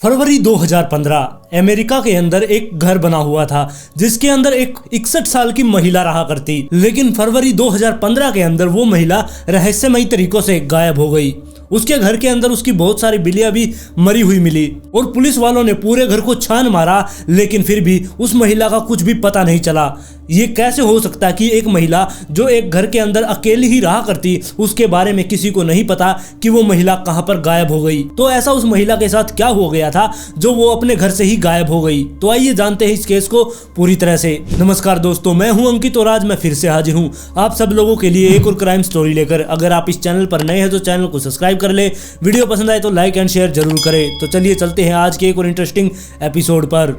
फरवरी 2015 America के अंदर एक घर बना हुआ था जिसके अंदर एक 61 साल की महिला रहा करती। लेकिन फरवरी 2015 के अंदर वो महिला रहस्यमयी तरीकों से गायब हो गई। उसके घर के अंदर उसकी बहुत सारी बिल्लियां भी मरी हुई मिली और पुलिस वालों ने पूरे घर को छान मारा, लेकिन फिर भी उस महिला का कुछ भी पता नहीं चला। ये कैसे हो सकता है कि एक महिला जो एक घर के अंदर अकेली ही रहा करती, उसके बारे में किसी को नहीं पता कि वो महिला कहां पर गायब हो गई। तो ऐसा उस महिला के साथ क्या हो गया था जो वो अपने घर से ही गायब हो गई? तो आइए जानते हैं इस केस को पूरी तरह से। नमस्कार दोस्तों, मैं हूं अंकित और आज मैं फिर से हाजिर हूं आप सब लोगों के लिए एक और क्राइम स्टोरी लेकर। अगर आप इस चैनल पर नए हैं तो चैनल को सब्सक्राइब कर ले, वीडियो पसंद आए तो लाइक एंड शेयर जरूर करें। तो चलिए चलते हैं आज के एक और इंटरेस्टिंग एपिसोड पर।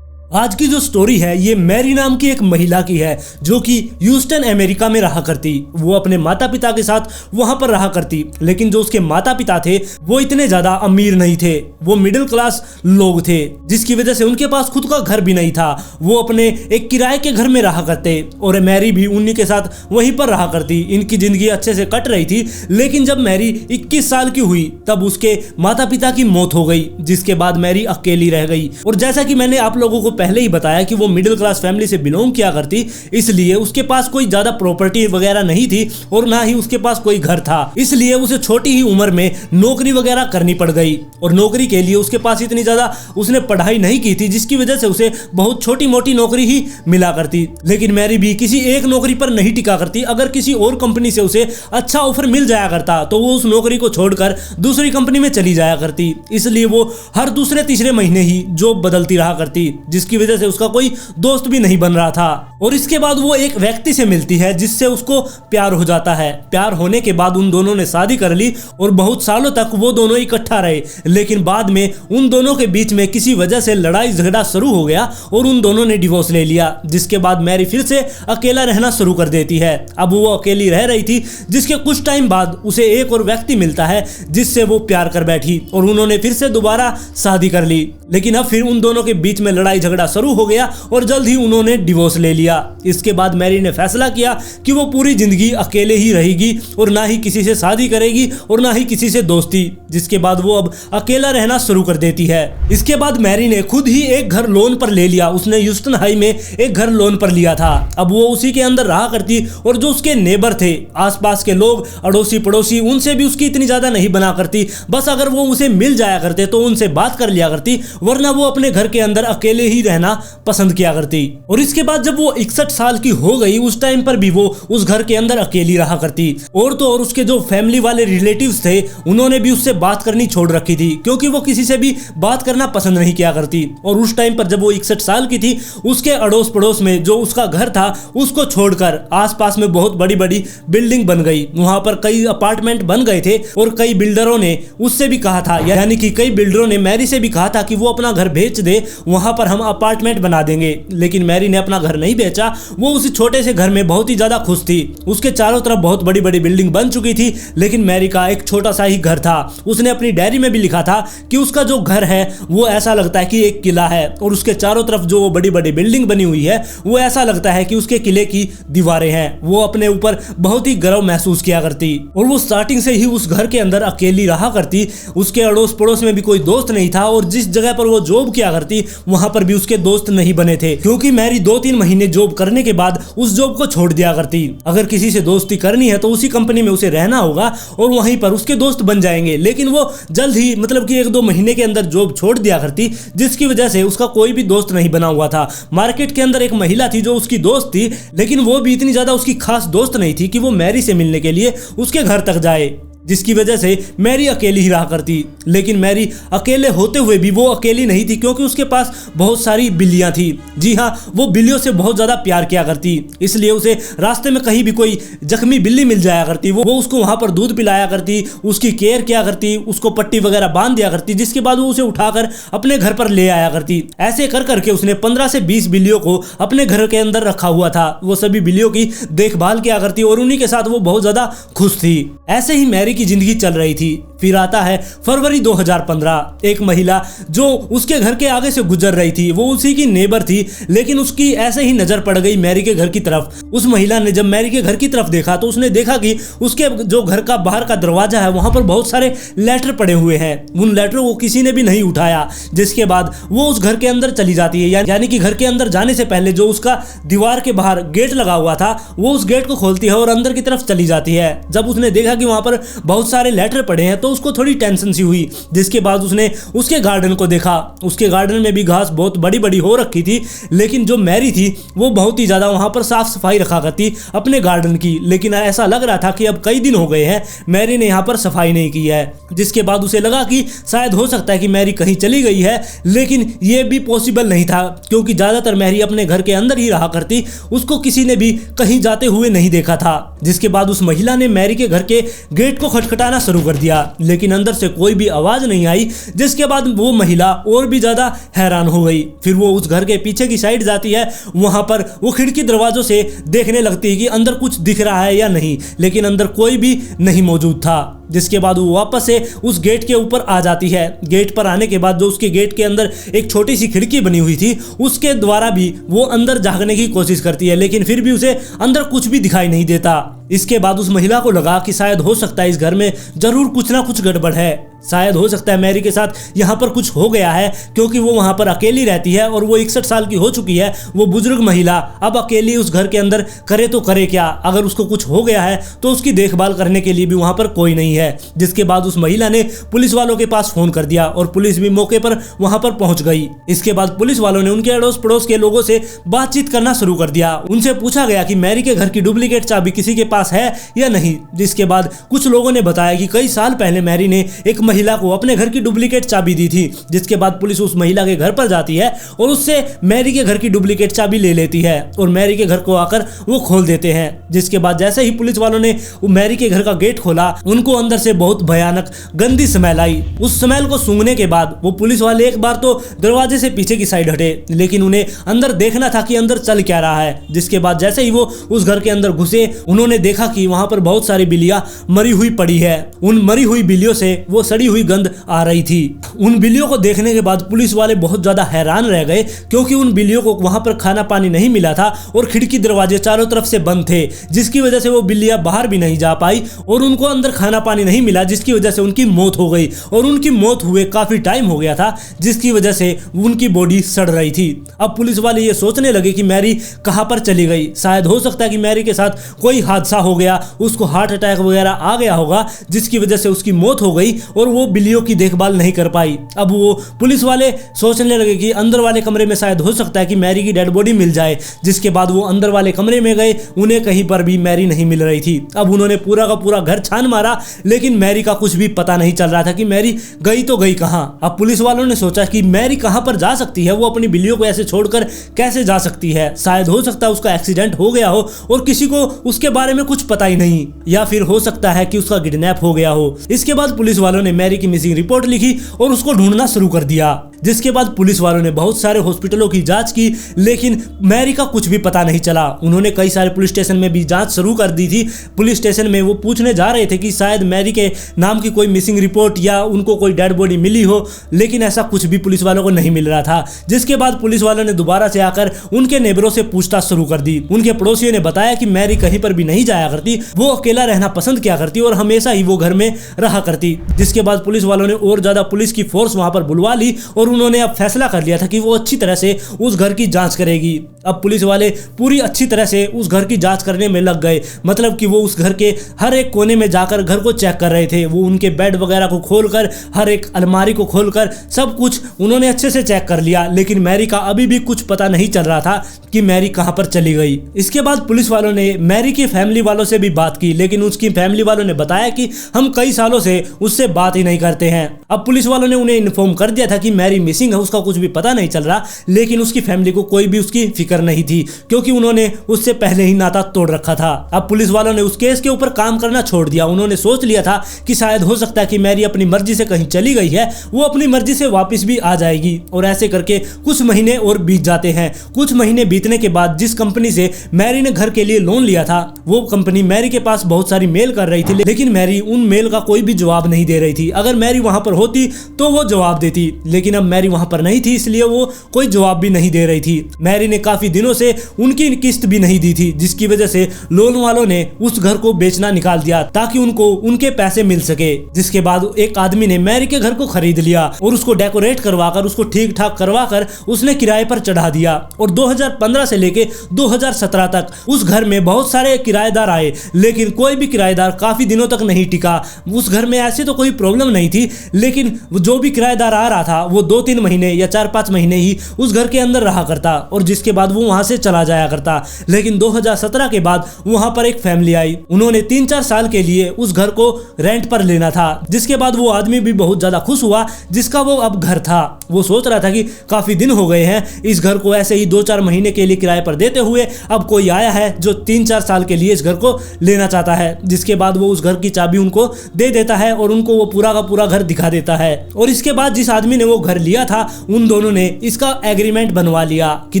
आज की जो स्टोरी है ये मैरी नाम की एक महिला की है जो कि ह्यूस्टन अमेरिका में रहा करती। वो अपने माता पिता के साथ वहां पर रहा करती, लेकिन जो उसके माता पिता थे वो इतने ज्यादा अमीर नहीं थे, वो मिडिल क्लास लोग थे, जिसकी वजह से उनके पास खुद का घर भी नहीं था। वो अपने एक किराए के घर में रहा करते और मैरी भी उन्हीं के साथ वहीं पर रहा करती। इनकी जिंदगी अच्छे से कट रही थी, लेकिन जब मैरी 21 साल की हुई तब उसके माता पिता की मौत हो गई, जिसके बाद मैरी अकेली रह गई। और जैसा कि मैंने आप लोगों को पहले ही बताया कि वो मिडिल क्लास फैमिली से बिलोंग किया करती, इसलिए उसके पास कोई ज्यादा प्रॉपर्टी वगैरह नहीं थी और ना ही उसके पास कोई घर था। इसलिए उसे छोटी ही उम्र में नौकरी वगैरह करनी पड़ गई और नौकरी के लिए उसके पास इतनी ज्यादा उसने पढ़ाई नहीं की थी, जिसकी वजह से उसे बहुत छोटी मोटी नौकरी ही मिला करती। लेकिन मैरी भी किसी एक नौकरी पर नहीं टिका करती। अगर किसी और कंपनी से उसे अच्छा ऑफर मिल जाया करता तो वो उस नौकरी को छोड़कर दूसरी कंपनी में चली जाया करती। इसलिए वो हर दूसरे तीसरे महीने ही जॉब बदलती रहा करती, जिसकी वजह से उसका कोई दोस्त भी नहीं बन रहा था। और इसके बाद वो एक व्यक्ति से मिलती है जिससे उसको प्यार हो जाता है। प्यार होने के बाद उन दोनों ने शादी कर ली और बहुत सालों तक वो दोनों इकट्ठा रहे। लेकिन बाद में उन दोनों के बीच में किसी वजह से लड़ाई झगड़ा शुरू हो गया और उन दोनों ने डिवोर्स ले लिया, जिसके बाद मैरी फिर से अकेला रहना शुरू कर देती है। अब वो अकेली रह रही थी, जिसके कुछ टाइम बाद उसे एक और व्यक्ति मिलता है जिससे वो प्यार कर बैठी और उन्होंने फिर से दोबारा शादी कर ली। लेकिन अब फिर उन दोनों के बीच में लड़ाई झगड़ा शुरू हो गया और जल्द ही उन्होंने डिवोर्स ले लिया। इसके बाद मैरी ने फैसला किया कि वो पूरी जिंदगी अकेले ही रहेगी और ना ही किसी से शादी करेगी और ना ही किसी से दोस्ती, जिसके बाद वो अब अकेला रहना शुरू कर देती है। इसके बाद मैरी ने खुद ही एक घर लोन पर ले लिया। उसने ह्यूस्टन हाई में एक घर लोन पर लिया था। अब वो उसी के अंदर रहा करती और जो उसके नेबर थे, आसपास के लोग, अड़ोसी पड़ोसी, उनसे भी उसकी इतनी ज्यादा नहीं बना करती। बस अगर वो उसे मिल जाया करते तो उनसे बात कर लिया करती, वरना वो अपने घर के अंदर अकेले ही रहना पसंद किया करती। और इसके बाद जब वो 61 साल की हो गई, उस टाइम पर भी वो उस घर के अंदर अकेली रहा करती। और तो और उसके जो फैमिली वाले रिलेटिव्स थे उन्होंने भी उससे बात करनी छोड़ रखी थी, क्योंकि वो किसी से भी बात करना पसंद नहीं किया करती। और उस टाइम पर जब वो 61 साल की थी, उसके अड़ोस पड़ोस में जो उसका घर था उसको छोड़कर आसपास में बहुत बड़ी बड़ी बिल्डिंग बन गई। वहां पर कई अपार्टमेंट बन गए थे और कई बिल्डरों ने उससे भी कहा था, यानी कि कई बिल्डरों ने मैरी से भी कहा था कि वो अपना घर बेच दे, वहां पर हम अपार्टमेंट बना देंगे। लेकिन मैरी ने अपना घर नहीं बेचा। वो उस छोटे से घर में बहुत ही ज्यादा खुश थी। उसके चारों तरफ बहुत बड़ी बड़ी बिल्डिंग बन चुकी थी, लेकिन मैरी का एक छोटा सा ही घर था। उसने अपनी डायरी में भी लिखा था कि उसका जो घर है वो ऐसा लगता है कि एक किला है और उसके चारों तरफ जो बड़ी बड़ी बिल्डिंग बनी हुई है वो ऐसा लगता है कि उसके किले की दीवारें हैं। वो अपने ऊपर बहुत ही गर्व महसूस किया करती और वो स्टार्टिंग से ही उस घर के अंदर अकेली रहा करती। उसके अड़ोस पड़ोस में भी कोई दोस्त नहीं था और जिस जगह पर वो जॉब किया करती वहां पर भी उसके दोस्त नहीं बने थे, क्योंकि मैरी 2-3 महीने जॉब करने के बाद उस जॉब को छोड़ दिया करती। अगर किसी से दोस्ती करनी है तो उसी कंपनी में उसे रहना होगा और वहीं पर उसके दोस्त बन जाएंगे। लेकिन वो जल्द ही मतलब कि 1-2 महीने के अंदर जॉब छोड़ दिया करती, जिसकी वजह से उसका कोई भी दोस्त नहीं बना हुआ था। मार्केट के अंदर एक महिला थी जो उसकी दोस्त थी, लेकिन वो भी इतनी ज्यादा उसकी खास दोस्त नहीं थी कि वो मैरी से मिलने के लिए उसके घर तक जाए, जिसकी वजह से मैरी अकेली ही रहा करती। लेकिन मैरी अकेले होते हुए भी वो अकेली नहीं थी, क्योंकि उसके पास बहुत सारी बिल्लियां थी। जी हाँ, वो बिल्लियों से बहुत ज्यादा प्यार किया करती, इसलिए उसे रास्ते में कहीं भी कोई जख्मी बिल्ली मिल जाया करती, वो उसको वहां पर दूध पिलाया करती, उसकी केयर किया करती, उसको पट्टी वगैरह बांध दिया करती, जिसके बाद वो उसे उठाकर अपने घर पर ले आया करती। ऐसे कर करके उसने 15 से 20 बिल्लियों को अपने घर के अंदर रखा हुआ था। वो सभी बिल्लियों की देखभाल किया करती और उन्हीं के साथ वो बहुत ज्यादा खुश थी। ऐसे ही मैरी की जिंदगी चल रही थी। फिर आता है फरवरी 2015। एक महिला जो उसके घर के आगे से गुजर रही थी, वो उसी की नेबर थी, लेकिन उसकी ऐसे ही नजर पड़ गई मैरी के घर की तरफ। उस महिला ने जब मैरी के घर की तरफ देखा तो उसने देखा कि उसके जो घर का बाहर का दरवाजा है वहां पर बहुत सारे लेटर पड़े हुए हैं। उन लेटरों को किसी ने भी नहीं उठाया। जिसके बाद वो उस घर के अंदर चली जाती है, यानी कि घर के अंदर जाने से पहले जो उसका दीवार के बाहर गेट लगा हुआ था वो उस गेट को खोलती है और अंदर की तरफ चली जाती है। जब उसने देखा कि वहां पर बहुत सारे लेटर पड़े हैं तो उसको थोड़ी टेंशन सी हुई। जिसके बाद उसने उसके गार्डन को देखा। उसके गार्डन में भी घास बहुत बड़ी बड़ी हो रखी थी, लेकिन जो मैरी थी वो बहुत ही ज्यादा वहां पर साफ सफाई रखा करती अपने गार्डन की। लेकिन ऐसा लग रहा था कि अब कई दिन हो गए हैं मैरी ने यहाँ पर सफाई नहीं की है। जिसके बाद उसे लगा कि शायद हो सकता है कि मैरी कहीं चली गई है, लेकिन ये भी पॉसिबल नहीं था क्योंकि ज्यादातर मैरी अपने घर के अंदर ही रहा करती। उसको किसी ने भी कहीं जाते हुए नहीं देखा था। जिसके बाद उस महिला ने मैरी के घर के गेट को खटखटाना शुरू कर दिया, लेकिन अंदर से कोई भी आवाज नहीं आई। जिसके बाद वो महिला और भी ज्यादा हैरान हो गई। फिर वो उस घर के पीछे की साइड जाती है। वहां पर वो खिड़की दरवाजों से देखने लगती है कि अंदर कुछ दिख रहा है या नहीं, लेकिन अंदर कोई भी नहीं मौजूद था। जिसके बाद वो वापस से उस गेट के ऊपर आ जाती है। गेट पर आने के बाद जो उसके गेट के अंदर एक छोटी सी खिड़की बनी हुई थी उसके द्वारा भी वो अंदर झांकने की कोशिश करती है, लेकिन फिर भी उसे अंदर कुछ भी दिखाई नहीं देता। इसके बाद उस महिला को लगा कि शायद हो सकता है इस घर में जरूर कुछ ना कुछ गड़बड़ है। शायद हो सकता है मैरी के साथ यहाँ पर कुछ हो गया है, क्योंकि वो वहां पर अकेली रहती है और वो 61 साल की हो चुकी है। वो बुजुर्ग महिला अब अकेली उस घर के अंदर करे तो करे क्या। अगर उसको कुछ हो गया है तो उसकी देखभाल करने के लिए भी वहां पर कोई नहीं है। जिसके बाद उस महिला ने पुलिस वालों के पास फोन कर दिया और पुलिस भी मौके पर वहां पर पहुंच गई। इसके बाद पुलिस वालों ने उनके अड़ोस पड़ोस के लोगों से बातचीत करना शुरू कर दिया। उनसे पूछा गया कि मैरी के घर की डुप्लीकेट चाबी किसी के पास है या नहीं। जिसके बाद कुछ लोगों ने बताया कि कई साल पहले मैरी ने एक महिला को अपने घर की डुप्लीकेट चाबी दी थी। जिसके बाद पुलिस उस महिला के घर पर जाती है और उससे मैरी के घर की डुप्लीकेट चाबी ले लेती है और मैरी के घर को आकर वो खोल देते हैं। जिसके बाद जैसे ही पुलिस वालों ने वो मैरी के घर का गेट खोला, उनको अंदर से बहुत भयानक गंदी स्मेल आई। उस स्मेल को सूंघने के बाद वो पुलिस वाले एक बार तो दरवाजे से पीछे की साइड हटे, लेकिन उन्हें अंदर देखना था कि अंदर चल क्या रहा है। जिसके बाद जैसे ही वो उस घर के अंदर घुसे, उन्होंने देखा कि वहां पर बहुत सारी बिल्लियां मरी हुई पड़ी है। उन मरी हुई बिल्लियों से वो सड़ी हुई गंध आ रही थी। उन बिल्लियों को देखने के बाद पुलिस वाले बहुत ज्यादा हैरान रह गए, क्योंकि उन बिल्लियों को वहां पर खाना पानी नहीं मिला था और खिड़की दरवाजे चारों तरफ से बंद थे, जिसकी वजह से वो बिल्लियां बाहर भी नहीं जा पाई और उनको अंदर खाना पानी नहीं मिला, जिसकी वजह से उनकी मौत हो गई। और उनकी मौत हुए काफी टाइम हो गया था, जिसकी वजह से उनकी बॉडी सड़ रही थी। अब पुलिस वाले ये सोचने लगे कि मैरी कहां पर चली गई। शायद हो सकता है कि मैरी के साथ कोई हादसा हो गया, उसको हार्ट अटैक वगैरह आ गया होगा, जिसकी वजह से उसकी मौत हो गई और वो बिल्लियों की देखभाल नहीं कर पाई। अब वो पुलिस वाले सोचने लगे कि अंदर वाले कमरे में शायद हो सकता है कि मैरी की डेड बॉडी मिल जाए। जिसके बाद वो अंदर वाले कमरे में गए, उन्हें कहीं पर भी मैरी नहीं मिल रही थी। अब उन्होंने पूरा का पूरा घर छान मारा, लेकिन मैरी का कुछ भी पता नहीं चल रहा था कि मैरी गई तो गई कहां। अब पुलिस वालों ने सोचा कि मैरी कहां पर जा सकती है, वो अपनी बिल्लियों को ऐसे छोड़कर कैसे जा सकती है। शायद हो सकता है उसका एक्सीडेंट हो गया हो और किसी को उसके बारे में कुछ पता ही नहीं, या फिर हो सकता है कि उसका किडनैप हो गया हो। इसके बाद पुलिस वालों ने मैरी की मिसिंग रिपोर्ट लिखी और उसको ढूंढना शुरू कर दिया। जिसके बाद पुलिस वालों ने बहुत सारे हॉस्पिटलों की जांच की, लेकिन मैरी का कुछ भी पता नहीं चला। उन्होंने कई सारे पुलिस स्टेशन में भी जांच शुरू कर दी थी। पुलिस स्टेशन में वो पूछने जा रहे थे कि शायद मैरी के नाम की कोई मिसिंग रिपोर्ट या उनको कोई डेड बॉडी मिली हो, लेकिन ऐसा कुछ भी पुलिस वालों को नहीं मिल रहा था। जिसके बाद पुलिस वालों ने दोबारा से आकर उनके नेबरों से पूछताछ शुरू कर दी। उनके पड़ोसियों ने बताया कि मैरी कहीं पर भी नहीं जाया करती, वो अकेला रहना पसंद किया करती और हमेशा ही वो घर में रहा करती। जिसके बाद पुलिस वालों ने और ज्यादा पुलिस की फोर्स वहां पर बुलवा ली और उन्होंने अब फैसला कर लिया था कि वो अच्छी तरह से उस घर की जांच करेगी। अब पुलिस वाले पूरी अच्छी तरह से उस घर की जांच करने में लग गए, मतलब कि वो उस घर के हर एक कोने में जाकर घर को चेक कर रहे थे। वो उनके बेड वगैरह को खोलकर, हर एक अलमारी को खोलकर सब कुछ उन्होंने अच्छे से चेक कर लिया, लेकिन मैरी का अभी भी कुछ पता नहीं चल रहा था कि मैरी कहां पर चली गई। इसके बाद पुलिस वालों ने मैरी की फैमिली वालों से भी बात की, लेकिन उसकी फैमिली वालों ने बताया कि हम कई सालों से उससे बात ही नहीं करते हैं। अब पुलिस वालों ने उन्हें इन्फॉर्म कर दिया था कि मैरी मैरी मिसिंग है, उसका कुछ भी पता नहीं चल रहा। लेकिन उसकी फैमिली को कोई भी उसकी फिक्र नहीं थी, क्योंकि उन्होंने उससे पहले ही नाता तोड़ रखा था। अब पुलिस वालों ने उस केस के ऊपर काम करना छोड़ दिया। उन्होंने सोच लिया था कि शायद हो सकता है कि मैरी अपनी मर्जी से कहीं चली गई है, वो अपनी मर्जी से वापस भी आ जाएगी। और ऐसे करके कुछ महीने और बीत जाते हैं। कुछ महीने बीतने के बाद जिस कंपनी से मैरी ने घर के लिए लोन लिया था, वो कंपनी मैरी के पास बहुत सारी मेल कर रही थी, लेकिन मैरी उन मेल का कोई भी जवाब नहीं दे रही थी। अगर मैरी वहां पर होती तो वो जवाब देती, लेकिन अब मैरी वहां पर नहीं थी, इसलिए वो कोई जवाब भी नहीं दे रही थी। मैरी ने काफी दिनों से उनकी किस्त भी नहीं दी थी, जिसकी वजह से लोन वालों ने उस घर को बेचना निकाल दिया ताकि उनको उनके पैसे मिल सके। जिसके बाद एक आदमी ने मैरी के घर को खरीद लिया और उसको डेकोरेट करवाकर, उसको ठीक ठाक करवाकर उसने किराए पर चढ़ा दिया। और 2015 से लेके 2017 तक उस घर में बहुत सारे किराएदार आए, लेकिन कोई भी किराएदार काफी दिनों तक नहीं टिका। उस घर में ऐसे तो कोई प्रॉब्लम नहीं थी, लेकिन जो भी किराएदार आ रहा था वो 2-3 महीने या 4-5 महीने ही उस घर के अंदर रहा करता और जिसके बाद वो वहां से चला जाया करता। लेकिन 2017 के बाद वहां पर एक फैमिली आई, उन्होंने 3-4 साल के लिए उस घर को रेंट पर लेना था। जिसके बाद वो आदमी भी बहुत ज्यादा खुश हुआ, जिसका वो अब घर था। वो सोच रहा था कि काफी दिन हो गए हैं इस घर को ऐसे ही 2-4 महीने के लिए किराए पर देते हुए, अब कोई आया है जो 3-4 साल के लिए इस घर को लेना चाहता है। जिसके बाद वो उस घर की चाबी उनको दे देता है और उनको वो पूरा का पूरा घर दिखा देता है। और इसके बाद जिस आदमी ने वो घर लिया था, उन दोनों ने इसका एग्रीमेंट बनवा लिया कि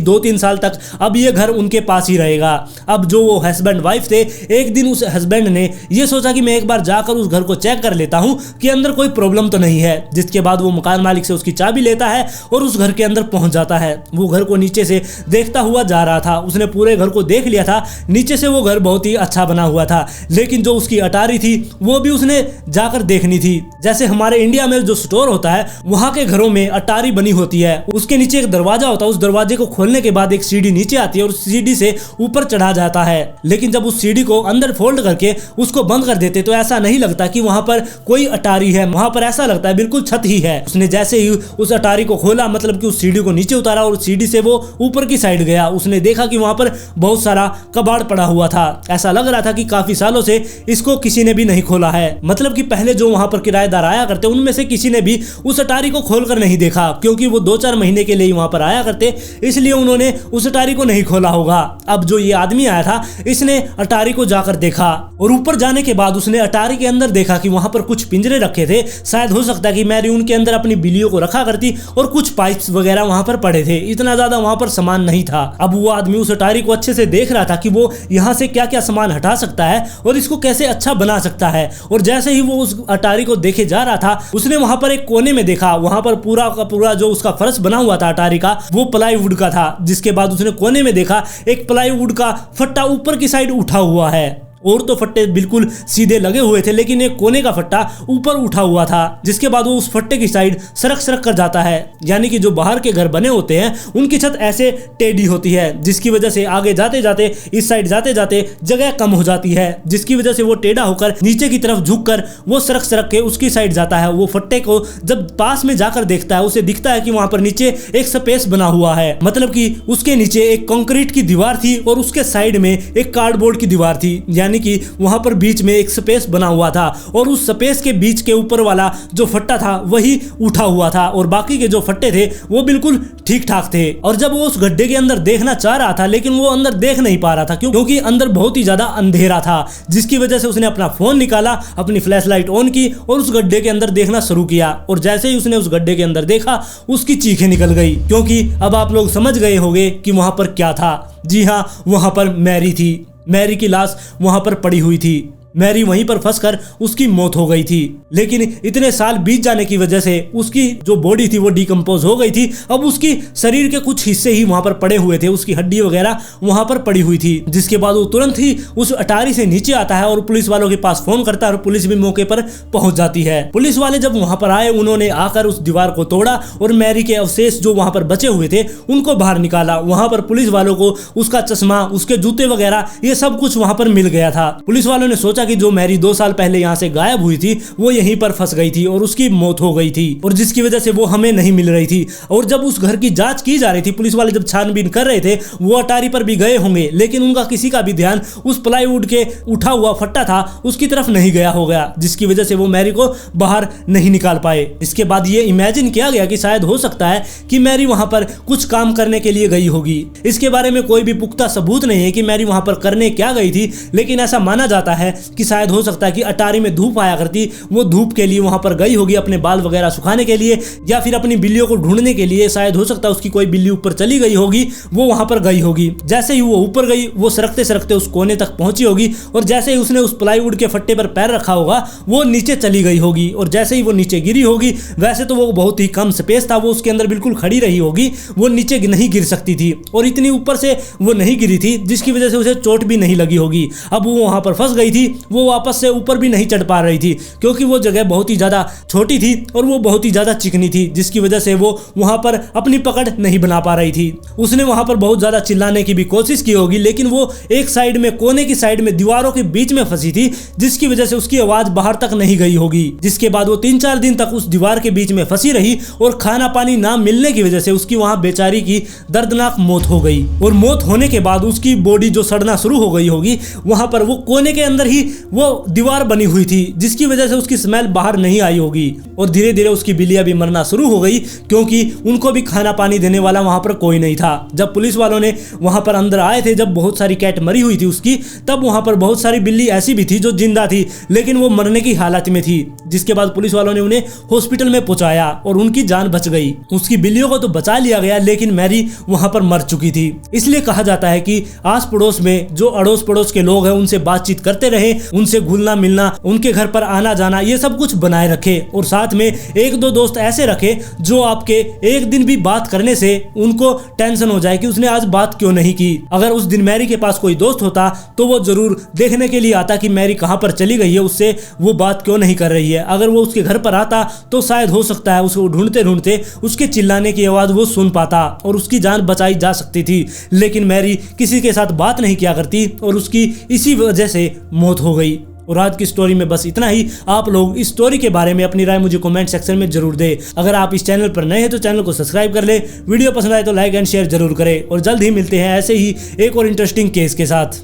2-3 साल तक अब ये घर उनके पास ही रहेगा। अब जो वो हस्बैंड वाइफ थे, एक दिन उस हस्बैंड ने ये सोचा कि मैं एक बार जाकर उस घर को चेक कर लेता हूं कि अंदर कोई प्रॉब्लम तो नहीं है। जिसके बाद वो मकान मालिक से उसकी चाबी लेता है और उस घर के अंदर पहुंच जाता है। वो घर को नीचे से देखता हुआ जा रहा था, उसने पूरे घर को देख लिया था। नीचे से वो घर बहुत ही अच्छा बना हुआ था, लेकिन जो उसकी अटारी थी वो भी उसने जाकर देखनी थी। जैसे हमारे इंडिया में जो स्टोर होता है, वहां के घरों में अटारी बनी होती है, उसके नीचे एक दरवाजा होता है, उस दरवाजे को खोलने के बाद एक सीढ़ी नीचे आती है और उस सीढ़ी से ऊपर चढ़ा जाता है। लेकिन जब उस सीढ़ी को अंदर फोल्ड करके उसको बंद कर देते तो ऐसा नहीं लगता कि वहां पर कोई अटारी है, वहां पर ऐसा लगता है बिल्कुल छत ही है। उसने जैसे ही उस अटारी को खोला, मतलब कि उस सीढ़ी को नीचे उतारा और सीढ़ी से वो ऊपर की साइड गया, उसने देखा कि वहां पर बहुत सारा कबाड़ पड़ा हुआ था। ऐसा लग रहा था कि काफी सालों से इसको किसी ने भी नहीं खोला है, मतलब कि पहले जो वहां पर किराएदार आया करते उनमें से किसी ने भी उस अटारी को खोलकर नहीं देखा, क्योंकि वो 2-4 महीने के लिए वहां पर आया करते, इसलिए उन्होंने उस अटारी को नहीं खोला होगा। अब जो ये आदमी आया था, इसने अटारी को जाकर देखा और ऊपर जाने के बाद उसने अटारी के अंदर देखा कि वहां पर कुछ पिंजरे रखे थे। शायद हो सकता है कि मैरी उनके अंदर अपनी बिल्लियों को रखा करती और कुछ पाइप्स वगैरह वहां पर पड़े थे, इतना ज्यादा वहां पर सामान नहीं था। अब वो आदमी उस अटारी को अच्छे से देख रहा था कि वो यहाँ से क्या क्या सामान हटा सकता है और इसको कैसे अच्छा बना सकता है। और जैसे ही वो उस अटारी को देखे जा रहा था, उसने वहां पर एक कोने में देखा, वहां पर पूरा का पूरा जो उसका फर्श बना हुआ था अटारी का, वो प्लाईवुड का था। जिसके बाद उसने कोने में देखा एक प्लाईवुड का फट्टा ऊपर की साइड उठा हुआ है, और तो फट्टे बिल्कुल सीधे लगे हुए थे, लेकिन एक कोने का फट्टा ऊपर उठा हुआ था। जिसके बाद वो उस फट्टे की साइड सरक सरक कर जाता है, यानी कि जो बाहर के घर बने होते हैं उनकी छत ऐसे टेढ़ी होती है, जिसकी वजह से आगे जाते जाते इस साइड जाते जाते जगह कम हो जाती है, जिसकी वजह से वो टेढ़ा होकर नीचे की तरफ झुककर वो सरक सरक के उसकी साइड जाता है। वो फट्टे को जब पास में जाकर देखता है, उसे दिखता है कि वहां पर नीचे एक स्पेस बना हुआ है, मतलब कि उसके नीचे एक कंक्रीट की दीवार थी और उसके साइड में एक कार्डबोर्ड की दीवार थी, यानी कि वहां पर बीच में एक स्पेस बना हुआ था और उस स्पेस के बीच के ऊपर वाला जो फट्टा था वही उठा हुआ था और बाकी के जो फट्टे थे वो बिल्कुल ठीक ठाक थे। और जब वो उस गड्ढे के अंदर देखना चाह रहा था, लेकिन वो अंदर देख नहीं पा रहा था, क्योंकि अंदर बहुत ही ज्यादा अंधेरा था, जिसकी वजह से उसने अपना फोन निकाला, अपनी फ्लैश लाइट ऑन की और उस गड्ढे के अंदर देखना शुरू किया। और जैसे ही उसने उस गड्ढे के अंदर देखा, उसकी चीखें निकल गई, क्योंकि अब आप लोग समझ गए होंगे कि वहां पर क्या था। जी हाँ, वहां पर मैरी थी। मैरी की लाश वहां पर पड़ी हुई थी। मैरी वहीं पर फंसकर उसकी मौत हो गई थी, लेकिन इतने साल बीत जाने की वजह से उसकी जो बॉडी थी वो डिकम्पोज हो गई थी। अब उसकी शरीर के कुछ हिस्से ही वहां पर पड़े हुए थे, उसकी हड्डी वगैरह वहां पर पड़ी हुई थी। जिसके बाद वो तुरंत ही उस अटारी से नीचे आता है और पुलिस वालों के पास फोन करता है और पुलिस भी मौके पर पहुंच जाती है। पुलिस वाले जब वहां पर आए, उन्होंने आकर उस दीवार को तोड़ा और मैरी के अवशेष जो वहां पर बचे हुए थे उनको बाहर निकाला। वहां पर पुलिस वालों को उसका चश्मा, उसके जूते वगैरह ये सब कुछ वहां पर मिल गया था। पुलिस वालों ने सोचा सोचा कि जो मैरी 2 साल पहले यहाँ से गायब हुई थी वो यहीं पर फंस गई थी और उसकी मौत हो गई थी, और जिसकी वजह से वो हमें नहीं मिल रही थी। और जब उस घर की जांच की जा रही थी, पुलिस वाले जब छानबीन कर रहे थे, वो अटारी पर भी गए होंगे, लेकिन उनका किसी का भी ध्यान उस प्लाईवुड के उठा हुआ फट्टा था उसकी तरफ नहीं गया होगा, जिसकी वजह से वो मैरी को बाहर नहीं निकाल पाए। इसके बाद ये इमेजिन किया गया कि शायद हो सकता है कि मैरी वहां पर कुछ काम करने के लिए गई होगी। इसके बारे में कोई भी पुख्ता सबूत नहीं है कि मैरी वहां पर करने क्या गई थी, लेकिन ऐसा माना जाता है कि शायद हो सकता है कि अटारी में धूप आया करती, वो धूप के लिए वहां पर गई होगी अपने बाल वगैरह सुखाने के लिए, या फिर अपनी बिल्लियों को ढूंढने के लिए। शायद हो सकता है उसकी कोई बिल्ली ऊपर चली गई होगी, वो वहां पर गई होगी। जैसे ही वो ऊपर गई, वो सरकते सरकते उस कोने तक पहुंची होगी, और जैसे ही उसने उस प्लाईवुड के फट्टे पर पैर रखा होगा, वो नीचे चली गई होगी। और जैसे ही वो नीचे गिरी होगी, वैसे तो वो बहुत ही कम स्पेस था, वो उसके अंदर बिल्कुल खड़ी रही होगी, वो नीचे नहीं गिर सकती थी, और इतनी ऊपर से वो नहीं गिरी थी जिसकी वजह से उसे चोट भी नहीं लगी होगी। अब वो वहां पर फंस गई थी, वो वापस से ऊपर भी नहीं चढ़ पा रही थी, क्योंकि वो जगह बहुत ही ज्यादा छोटी थी और वो बहुत ही ज्यादा चिकनी थी, जिसकी वजह से वो वहां पर अपनी पकड़ नहीं बना पा रही थी। उसने वहां पर बहुत ज्यादा चिल्लाने की भी कोशिश की होगी, लेकिन वो एक साइड में, कोने की साइड में, दीवारों के बीच में फंसी थी, जिसकी वजह से उसकी आवाज बाहर तक नहीं गई होगी। जिसके बाद वो 3-4 दिन तक उस दीवार के बीच में फंसी रही, और खाना पानी ना मिलने की वजह से उसकी वहां बेचारी की दर्दनाक मौत हो गई। और मौत होने के बाद उसकी बॉडी जो सड़ना शुरू हो गई होगी, वहां पर वो कोने के अंदर ही वो दीवार बनी हुई थी, जिसकी वजह से उसकी स्मेल बाहर नहीं आई होगी। और धीरे धीरे उसकी बिल्लियां भी मरना शुरू हो गई, क्योंकि उनको भी खाना पानी देने वाला वहां पर कोई नहीं था। जब पुलिस वालों ने वहां पर अंदर आए थे, जब बहुत सारी कैट मरी हुई थी उसकी, तब वहां पर बहुत सारी बिल्ली ऐसी भी थी जो जिंदा थी, लेकिन वो मरने की हालत में थी। जिसके बाद पुलिस वालों ने उन्हें हॉस्पिटल में पहुंचाया और उनकी जान बच गई। उसकी बिल्लियों को तो बचा लिया गया, लेकिन मैरी वहां पर मर चुकी थी। इसलिए कहा जाता है कि आस पड़ोस में जो अड़ोस पड़ोस के लोग हैं उनसे बातचीत करते रहे, उनसे घुलना मिलना, उनके घर पर आना जाना, ये सब कुछ बनाए रखे, और साथ में 1-2 दोस्त ऐसे रखे जो आपके एक दिन भी बात करने से उनको टेंशन हो जाए कि उसने आज बात क्यों नहीं की। अगर उस दिन मैरी के पास कोई दोस्त होता तो वो जरूर देखने के लिए आता कि मैरी कहां पर चली गई है, उससे वो बात क्यों नहीं कर रही है। अगर वो उसके घर पर आता तो शायद हो सकता है उसको ढूंढते ढूंढते उसके चिल्लाने की आवाज वो सुन पाता और उसकी जान बचाई जा सकती थी। लेकिन मैरी किसी के साथ बात नहीं किया करती और उसकी इसी वजह से मौत हो गई। और आज की स्टोरी में बस इतना ही। आप लोग इस स्टोरी के बारे में अपनी राय मुझे कमेंट सेक्शन में जरूर दें। अगर आप इस चैनल पर नए हैं तो चैनल को सब्सक्राइब कर ले, वीडियो पसंद आए तो लाइक एंड शेयर जरूर करें, और जल्द ही मिलते हैं ऐसे ही एक और इंटरेस्टिंग केस के साथ।